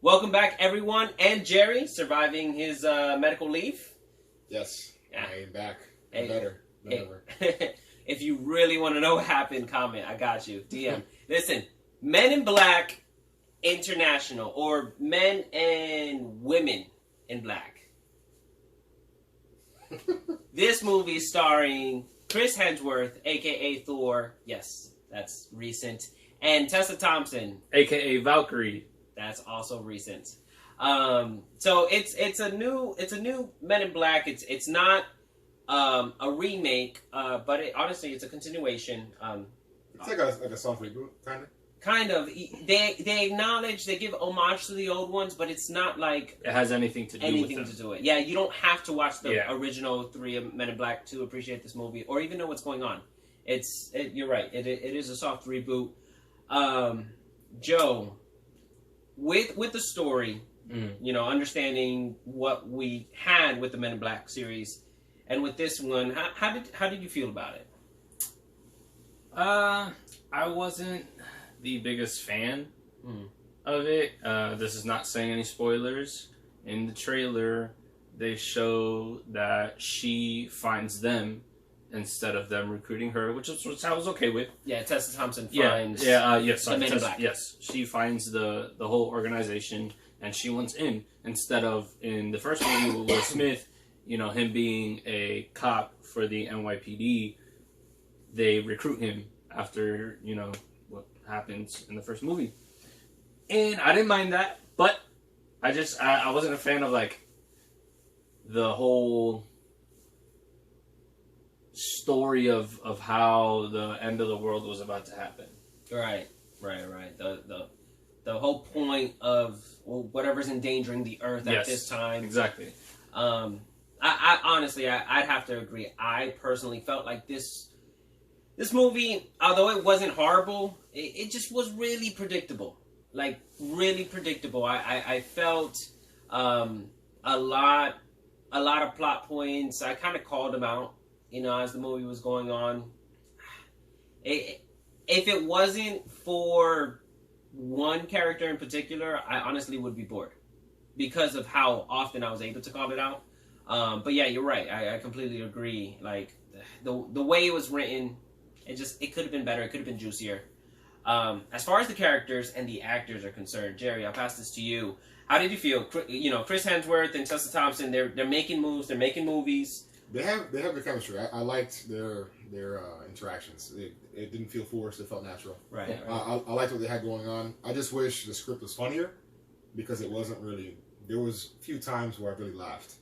Welcome back, everyone, and Gerry, surviving his medical leave. Yes, Yeah. I am back. Hey. Better than ever. If you really want to know what happened, comment. I got you. DM. Listen, Men in Black International, or Men and Women in Black. This movie starring Chris Hemsworth, a.k.a. Thor. Yes, that's recent. And Tessa Thompson, a.k.a. Valkyrie. That's also recent. So it's a new Men in Black. It's not a remake, but honestly it's a continuation. It's like a soft reboot, kind of. Kind of. They acknowledge, they give homage to the old ones, but it's not like it has anything to do with them. to do it. Yeah, you don't have to watch the original 3 of Men in Black to appreciate this movie or even know what's going on. You're right. It is a soft reboot. Joe, with the story, understanding what we had with the Men in Black series, and with this one, how did you feel about it? I wasn't the biggest fan of it. This is not saying any spoilers. In the trailer, they show that she finds them instead of them recruiting her, which I was okay with. Yeah, Tessa Thompson finds the Men in Black. Yes, she finds the whole organization, and she wants in, instead of in the first movie with Will Smith, him being a cop for the NYPD, they recruit him after, what happens in the first movie. And I didn't mind that, but I wasn't a fan of, like, the whole story of how the end of the world was about to happen. Right. The whole point of whatever's endangering the earth at this time. Exactly. I honestly, I'd have to agree. I personally felt like this movie, although it wasn't horrible, it just was really predictable. Like, really predictable. I felt a lot of plot points. I kind of called them out, as the movie was going on. If it wasn't for one character in particular, I honestly would be bored because of how often I was able to call it out. But yeah, you're right. I completely agree. Like, the way it was written, it could have been better. It could have been juicier. As far as the characters and the actors are concerned, Gerry, I'll pass this to you. How did you feel? Chris Hemsworth and Tessa Thompson, they're making moves. They're making movies. They have the chemistry. I liked their interactions. It didn't feel forced. It felt natural. Right. I liked what they had going on. I just wish the script was funnier, because it wasn't really. There was a few times where I really laughed.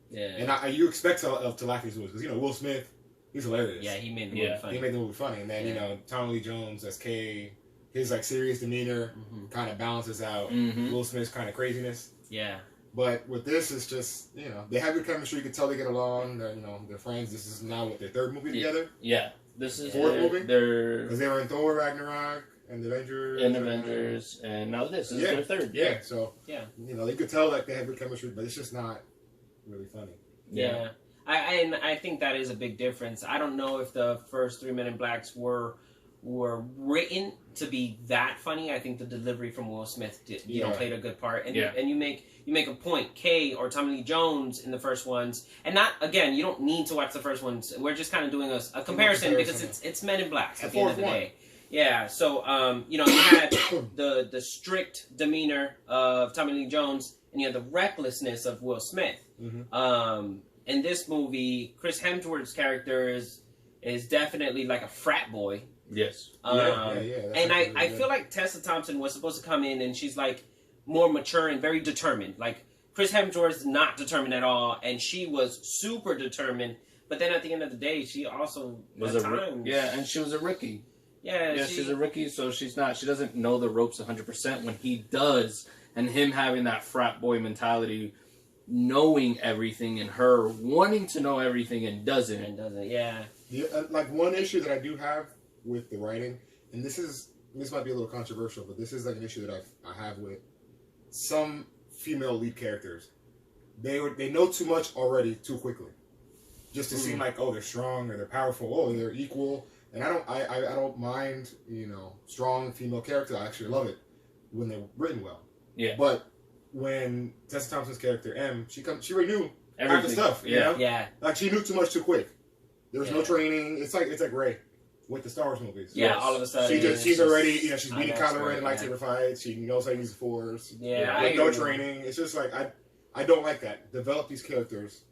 Yeah. And you expect to laugh these movies, because Will Smith, he's hilarious. Yeah, he made the movie funny. He made the movie funny, and then Tommy Lee Jones as K, his like serious demeanor kind of balances out Will Smith's kind of craziness. Yeah. But with this, it's just, they have good chemistry. You can tell they get along. They're, they're friends. This is now their third movie together. Yeah. This is fourth movie. Because they were in Thor Ragnarok and Avengers. And now this is their third. Yeah. So, you could tell like they have good chemistry, but it's just not really funny. Yeah. I think that is a big difference. I don't know if the first 3 Men in Blacks were written to be that funny. I think the delivery from Will Smith played a good part. And you make a point. Kay or Tommy Lee Jones in the first ones, and not again. You don't need to watch the first ones. We're just kind of doing a comparison because it's Men in Black at the end of the day. Yeah. So you had the strict demeanor of Tommy Lee Jones, and you had the recklessness of Will Smith. In this movie, Chris Hemsworth's character is definitely like a frat boy. Yes. And I feel like Tessa Thompson was supposed to come in and she's like more mature and very determined. Like, Chris Hemsworth's not determined at all, and she was super determined. But then at the end of the day, she also was and she was a rookie. Yeah, she's a rookie, so she doesn't know the ropes 100% when he does, and him having that frat boy mentality, knowing everything, and her wanting to know everything and doesn't. Yeah. Like, one issue that I do have with the writing, and this might be a little controversial, but this is like an issue that I have with some female lead characters. They know too much already too quickly, just to seem like, oh, they're strong or they're powerful, oh, they're equal. And I don't mind strong female character. I actually love it when they're written well. Yeah. But when Tessa Thompson's character M, she already knew half the Everything. stuff. You know? Yeah. Like she knew too much too quick. There was no Yeah. training. It's like Rey with the Star Wars movies. Yeah, all of a sudden. She's already, you know, she's beating an Kylo Ren in expert, lightsaber fights. She knows how to use the Force. Yeah, I with no agree. training. It's just like I don't like that. Develop these characters,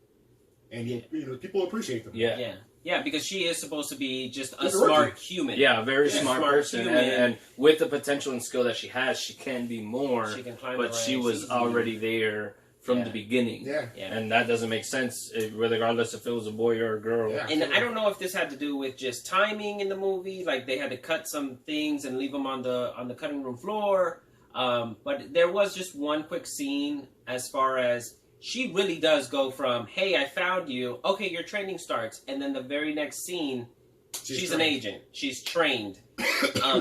and you know people appreciate them. Yeah. Yeah. Yeah, because she is supposed to be just a She's a smart rookie. human. Yeah, a very Yeah. smart Smart person, human. and with the potential and skill that she has, she can be more. She can climb But the she ranks was easily. already there from Yeah. the beginning. Yeah. Yeah. And that doesn't make sense, regardless if it was a boy or a girl. Yeah. And I don't know if this had to do with just timing in the movie, like they had to cut some things and leave them on the cutting room floor. But there was just one quick scene as far as she really does go from, hey, I found you, okay, your training starts, and then the very next scene, she's an trained. agent. She's trained.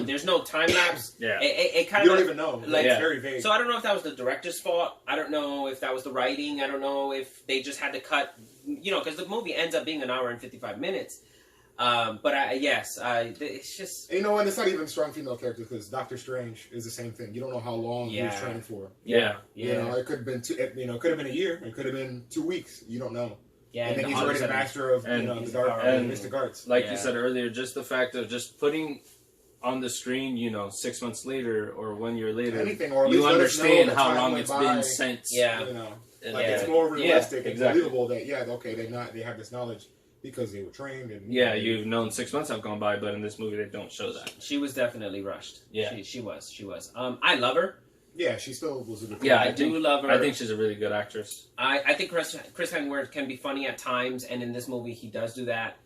There's no time lapse. Yeah. It kind You of don't even know. like- It's very vague. So I don't know if that was the director's fault. I don't know if that was the writing. I don't know if they just had to cut, you know, because the movie ends up being an hour and 55 minutes. But it's just, And you know, and it's not even strong female characters because Doctor Strange is the same thing. You don't know how long he was Yeah. training for. Yeah. You know, it could have been it could have been a year. It could have been 2 weeks. You don't know. yeah. And then he's all of a already the sudden- master of and you know he's the dark powerful. and mystic arts. Like Yeah. you said earlier, just the fact of just putting on the screen, 6 months later or 1 year later, Anything, or at you least let us know understand that how time long went it's by, been since. Yeah. You know, And like Yeah. it's more realistic and exactly. believable that okay they have this knowledge because they were trained and Yeah, you've known 6 months have gone by, but in this movie they don't show that. She was definitely rushed. Yeah. She was. I love her. yeah she still was a good Yeah, I I do think- love her. I think she's a really good actress. I think Chris Hemsworth can be funny at times, and in this movie he does do that.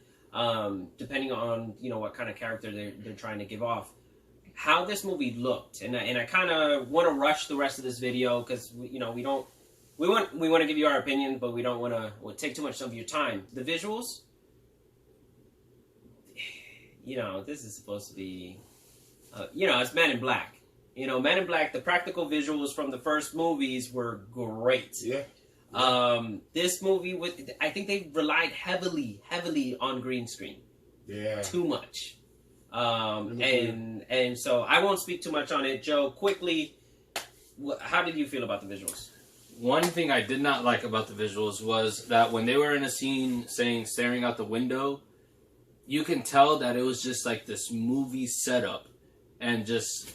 Depending on what kind of character they're trying to give off. How this movie looked, and I kind of want to rush the rest of this video because we want to give you our opinion, but we don't want to take too much of your time. The visuals, this is supposed to be, it's Men in Black. Men in Black. The practical visuals from the first movies were great. yeah This movie I think they relied heavily on green screen. yeah Too much. And so I won't speak too much on it. Joe, quickly, how did you feel about the visuals? One thing I did not like about the visuals was that when they were in a scene staring out the window, you can tell that it was just like this movie setup. And just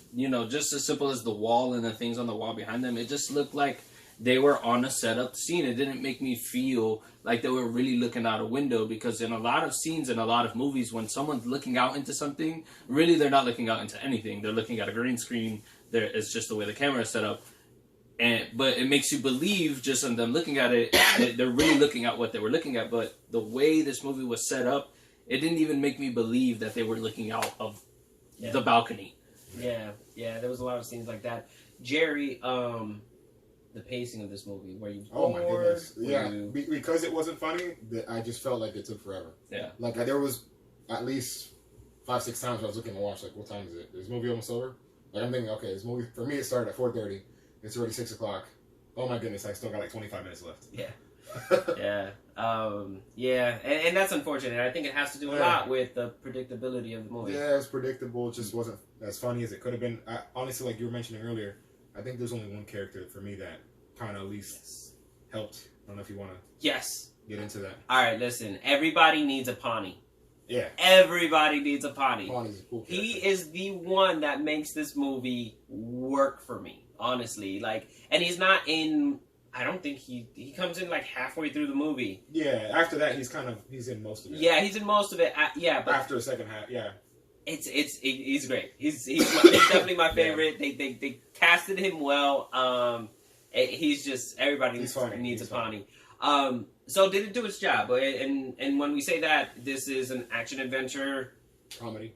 as simple as the wall and the things on the wall behind them, it just looked like they were on a setup scene. It didn't make me feel like they were really looking out a window, because in a lot of scenes in a lot of movies, when someone's looking out into something, really they're not looking out into anything. They're looking at a green screen. It's just the way the camera is set up. But it makes you believe, just on them looking at it, that they're really looking at what they were looking at. But the way this movie was set up, it didn't even make me believe that they were looking out of the balcony. Yeah, there was a lot of scenes like that. Gerry, the pacing of this movie, were you oh my bored? goodness Were yeah you- because it wasn't funny that I just felt like it took forever. Yeah. Like there was at least 5-6 times I was looking to watch, like, what time is it? Is this movie almost over? Like I'm thinking, okay, this movie for me it started at 4:30. It's already 6 o'clock. Oh my goodness, I still got like 25 minutes left. Yeah. And that's unfortunate. I think it has to do a lot with the predictability of the movie. Yeah, it's predictable. It just wasn't as funny as it could have been. Honestly, like you were mentioning earlier, I think there's only one character for me that kind of at least helped. I don't know if you want to Yes. get into that. All right, listen. Everybody needs a Pawnee. Yeah, Everybody needs a Pawnee. Bonnie's a cool character. He is the one that makes this movie work for me, honestly. And he's not in. I don't think he comes in like halfway through the movie. Yeah, after that he's in most of it. Yeah, he's in most of it. But After the second half, yeah. he's great. He's definitely my favorite. They casted him well. He's just everybody He's funny. needs He's a Pawnee. So did it do its job? And when we say that, this is an action adventure Comedy.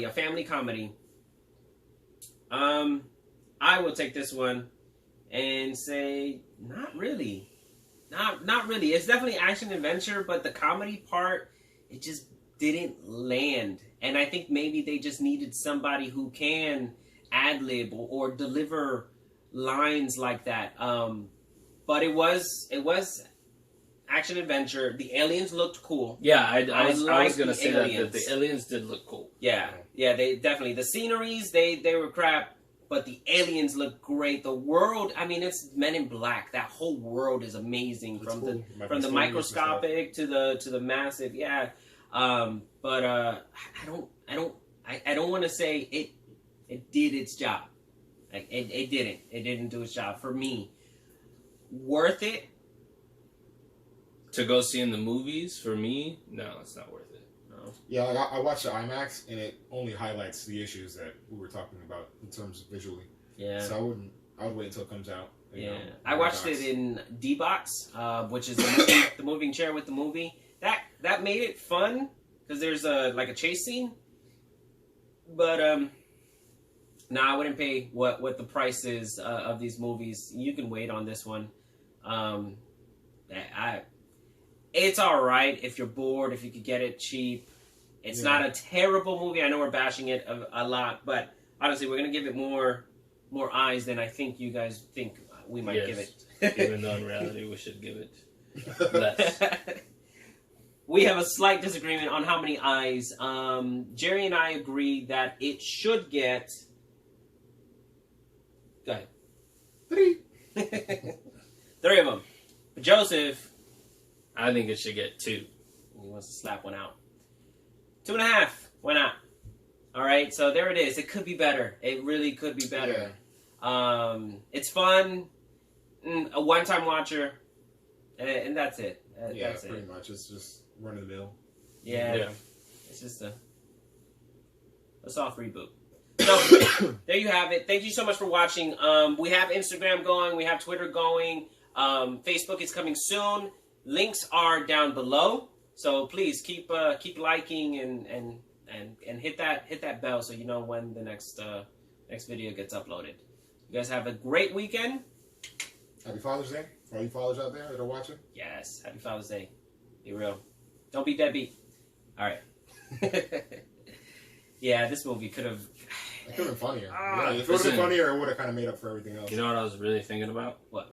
a family comedy. I will take this one and say not really. Not really. It's definitely action adventure, but the comedy part, it just didn't land. And I think maybe they just needed somebody who can ad-lib or deliver lines like that. But it was action adventure. The aliens looked cool. Yeah, I was like gonna the say that aliens. the aliens did look cool. Yeah, they definitely. The sceneries, they were crap, but the aliens look great. The world, I mean, it's Men in Black. That whole world is amazing, That's from cool. the microscopic to the massive. Yeah, but I don't want to say it did its job. Like it didn't. It didn't do its job for me. Worth it? To go see in the movies, for me, no, it's not worth it. No. Yeah, like I watched the IMAX, and it only highlights the issues that we were talking about in terms of visually. Yeah. So I would wait until it comes out. Yeah. I watched it in D-Box, which is the moving chair with the movie. That made it fun because there's a chase scene. But no, I wouldn't pay what the price is of these movies. You can wait on this one. It's all right if you're bored, if you could get it cheap. It's not a terrible movie. I know we're bashing it a lot, but honestly, we're gonna give it more eyes than I think you guys think we might give it. Even though in reality we should give it less. We have a slight disagreement on how many eyes. Gerry and I agree that it should get. Go ahead. 3. 3 of them. But Joseph, I think it should get 2. he wants to slap one out. 2.5. Why not? All right, so there it is. It could be better. It really could be better. Yeah. It's fun, a one-time watcher, and that's it. Yeah, that's pretty much. It's just run of the mill. Yeah. It's just a soft reboot. So there you have it. Thank you so much for watching. We have Instagram going. We have Twitter going. Facebook is coming soon. Links are down below. So please keep liking and hit that bell so you know when the next video gets uploaded. You guys have a great weekend. Happy Father's Day for all you fathers out there that are watching. Yes, happy Father's Day. Be real. Don't be deadbeat. All right. Yeah, this movie could have. It could have been funnier. If it would have been funnier, it would have kind of made up for everything else. You know what I was really thinking about? What?